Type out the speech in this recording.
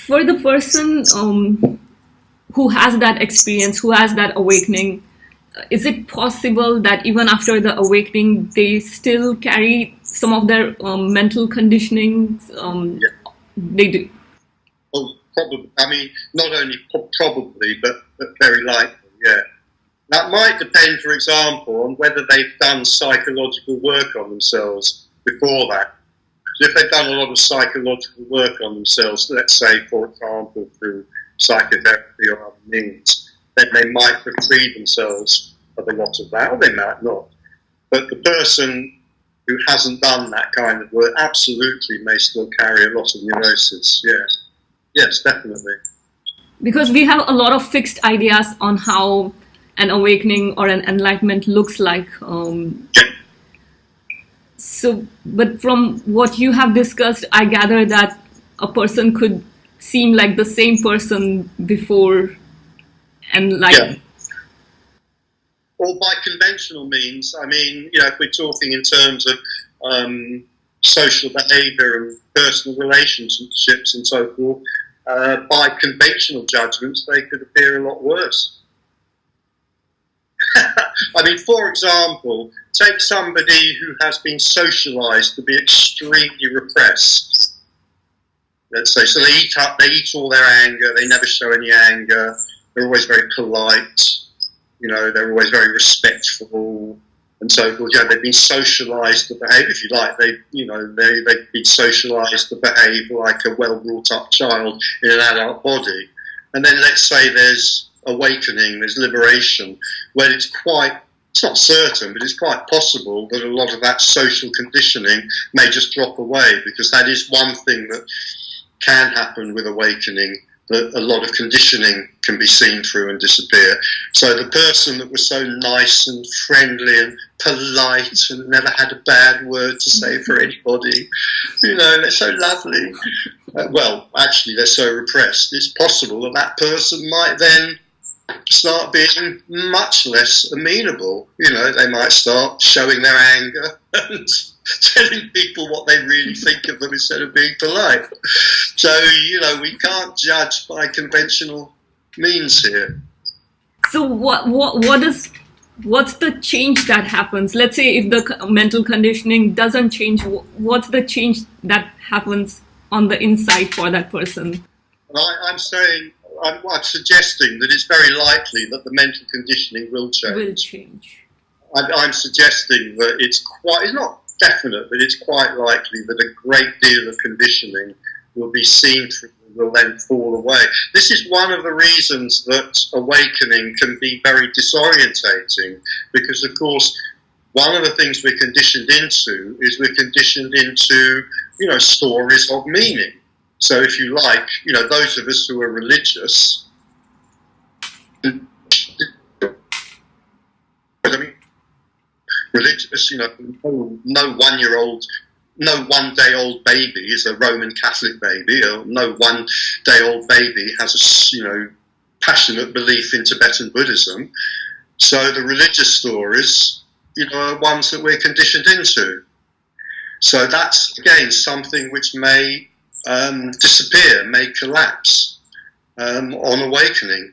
For the person who has that experience, who has that awakening, is it possible that even after the awakening, they still carry some of their mental conditioning? Yeah. They do. Well, probably. I mean, not only probably, but very likely. Yeah. That might depend, for example, on whether they've done psychological work on themselves before that. So if they've done a lot of psychological work on themselves, let's say, for example, through psychotherapy or other means, then they might have freed themselves of a lot of that, or they might not. But the person who hasn't done that kind of work absolutely may still carry a lot of neurosis. Yes, yes, definitely. Because we have a lot of fixed ideas on how an awakening or an enlightenment looks like. So, but from what you have discussed, I gather that a person could seem like the same person before and like... Yeah. Or by conventional means. I mean, if we're talking in terms of social behaviour and personal relationships and so forth, by conventional judgments, they could appear a lot worse. I mean, for example, take somebody who has been socialised to be extremely repressed. Let's say, so they eat all their anger, they never show any anger, they're always very polite, they're always very respectful, and so forth. They've been socialised to behave, if you like, they've been socialised to behave like a well-brought-up child in an adult body. And then let's say there's awakening, there's liberation, where it's not certain, but it's quite possible that a lot of that social conditioning may just drop away, because that is one thing that can happen with awakening, that a lot of conditioning can be seen through and disappear. So the person that was so nice and friendly and polite and never had a bad word to say for anybody, they're so lovely. Well, actually, they're so repressed. It's possible that that person might then start being much less amenable. They might start showing their anger and telling people what they really think of them instead of being polite. So, we can't judge by conventional means here. So what's the change that happens? Let's say if the mental conditioning doesn't change, what's the change that happens on the inside for that person? I'm suggesting that it's very likely that the mental conditioning will change. I'm suggesting that it's not definite, but it's quite likely that a great deal of conditioning will be seen through and will then fall away. This is one of the reasons that awakening can be very disorientating, because, of course, one of the things we're conditioned into is we're conditioned into, stories of meaning. So if you like, those of us who are religious, no 1-year-old, no 1-day-old baby is a Roman Catholic baby, or no 1-day-old baby has a passionate belief in Tibetan Buddhism. So the religious stories, are ones that we're conditioned into. So that's again something which may disappear, may collapse on awakening.